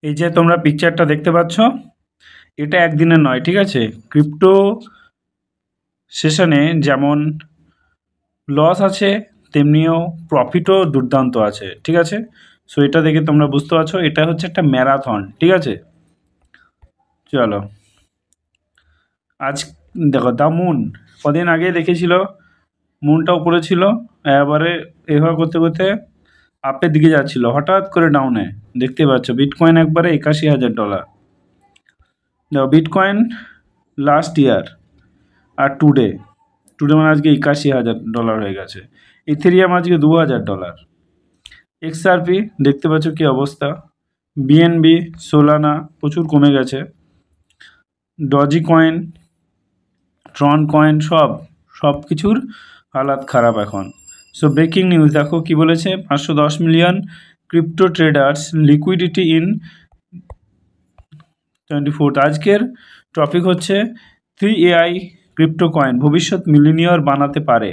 এই যে তোমরা পিকচারটা দেখতে পাচ্ছ, এটা একদিনের নয়, ঠিক আছে। ক্রিপ্টো সেশনে যেমন লস আছে তেমনিও প্রফিটও দুর্দান্ত আছে, ঠিক আছে। সো এটা দেখে তোমরা বুঝতে পারছো এটা হচ্ছে একটা ম্যারাথন, ঠিক আছে। চলো আজ দেখো দ্য মুন কদিন আগে দেখেছিল, মুনটা উপরে ছিল, এবারে এভাবে করতে করতে আপের দিকে যাচ্ছিল, হঠাৎ করে ডাউনে দেখতে পাচ্ছ বিটকয়েন একবারে $81,000। দেখো বিটকয়েন লাস্ট ইয়ার আর টুডে মানে আজকে $81,000 হয়ে গেছে। ইথেরিয়াম আজকে $2,000। XRP দেখতে পাচ্ছ কি অবস্থা, বিএনবি সোলানা প্রচুর কমে গেছে, ডজি কয়েন ট্রন কয়েন সব কিছুর হালাত খারাপ এখন। সো ব্রেকিং নিউজ দেখো কি বলেছে, 510 million crypto traders liquidity in 24। আজকের টপিক হচ্ছে 3AI ক্রিপ্টো কয়েন ভবিষ্যৎ মিলিনিয়র বানাতে পারে,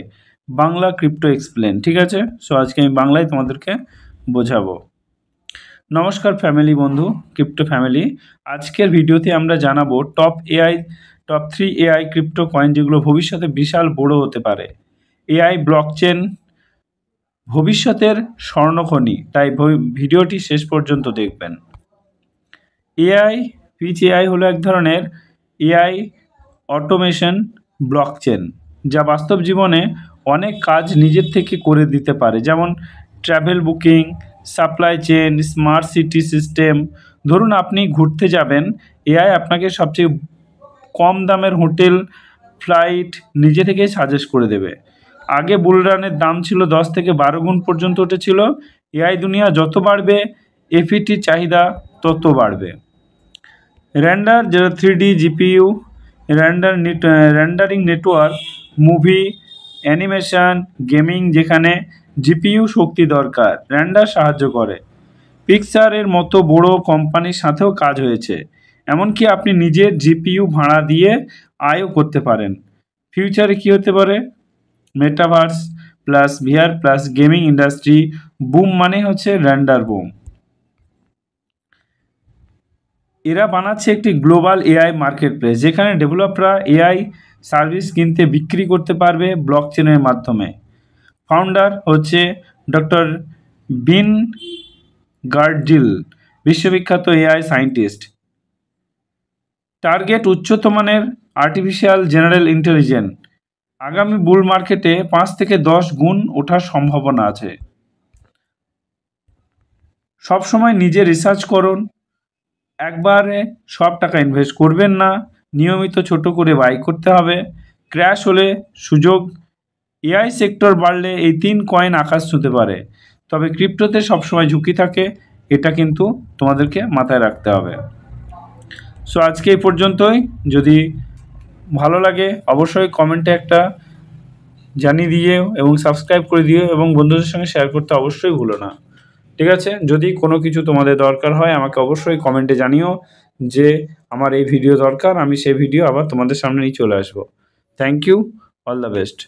বাংলা ক্রিপ্টো এক্সপ্লেন, ঠিক আছে। সো আজকে আমি বাংলায় তোমাদেরকে বোঝাবো। নমস্কার ফ্যামিলি বন্ধু, ক্রিপ্টো ফ্যামিলি। আজকের ভিডিওতে আমরা জানাবো টপ 3 AI ক্রিপ্টো কয়েন যেগুলো ভবিষ্যতে বিশাল বড় হতে পারে। AI ব্লকচেন ভবিষ্যতের স্বর্ণখনি, তাই ভিডিওটি শেষ পর্যন্ত দেখবেন। AI হলো এক ধরনের AI অটোমেশন ব্লকচেন, যা বাস্তব জীবনে অনেক কাজ নিজের থেকে করে দিতে পারে, যেমন travel booking, supply chain, smart city system. ধরুন আপনি ঘুরতে যাবেন, AI আপনাকে সবচেয়ে কম দামের হোটেল ফ্লাইট নিজে থেকেই সাজেস্ট করে দেবে। আগে বুলরানের দাম ছিল 10 থেকে 12 গুণ পর্যন্ত উঠেছিল। AI দুনিয়া যত বাড়বে এফইটির চাহিদা তত বাড়বে। রেন্ডার যেটা 3D GPU rendering network, movie animation gaming যেখানে জিপিইউ শক্তি দরকার, রেন্ডার সাহায্য করে। পিক্সারের মতো বড় কোম্পানির সাথেও কাজ হয়েছে, এমনকি আপনি নিজের জিপিইউ ভাড়া দিয়ে আয়ও করতে পারেন। ফিউচারে কী হতে পারে, metaverse plus VR plus gaming industry broom, মানে হচ্ছে রেন্ডার বুম। এরা বানাচ্ছে একটি গ্লোবাল AI মার্কেট প্লেস, যেখানে ডেভেলপাররা AI সার্ভিস কিনতে বিক্রি করতে পারবে ব্লকচেনের মাধ্যমে। ফাউন্ডার হচ্ছে ডক্টর বিন গার্ডজিল, বিশ্ববিখ্যাত AI সায়েন্টিস্ট। টার্গেট উচ্চতমানের আর্টিফিশিয়াল জেনারেল ইন্টেলিজেন্স, আগামী বুল মার্কেটে 5 থেকে 10 গুণ ওঠার সম্ভাবনা আছে। সবসময় নিজে রিসার্চ করুন, একবারে সব টাকা ইনভেস্ট করবেন না, নিয়মিত ছোট করে বাই করতে হবে। ক্র্যাশ হলে সুযোগ, AI সেক্টর বাড়লে এই 3 কয়েন আকাশ ছুঁতে পারে, তবে ক্রিপ্টোতে সবসময় ঝুঁকি থাকে, এটা কিন্তু তোমাদেরকে মাথায় রাখতে হবে। সো আজকে এই পর্যন্তই। যদি ভালো লাগে অবশ্যই কমেন্টে একটা জানিয়ে দিও এবং সাবস্ক্রাইব করে দিও এবং বন্ধুদের সঙ্গে শেয়ার করতে অবশ্যই ভুলো না, ঠিক আছে। যদি কোনো কিছু তোমাদের দরকার হয় আমাকে অবশ্যই কমেন্টে জানিও যে আমার এই ভিডিও দরকার, আমি সেই ভিডিও আবার তোমাদের সামনে নিয়ে চলে আসবো। Thank you, all the best.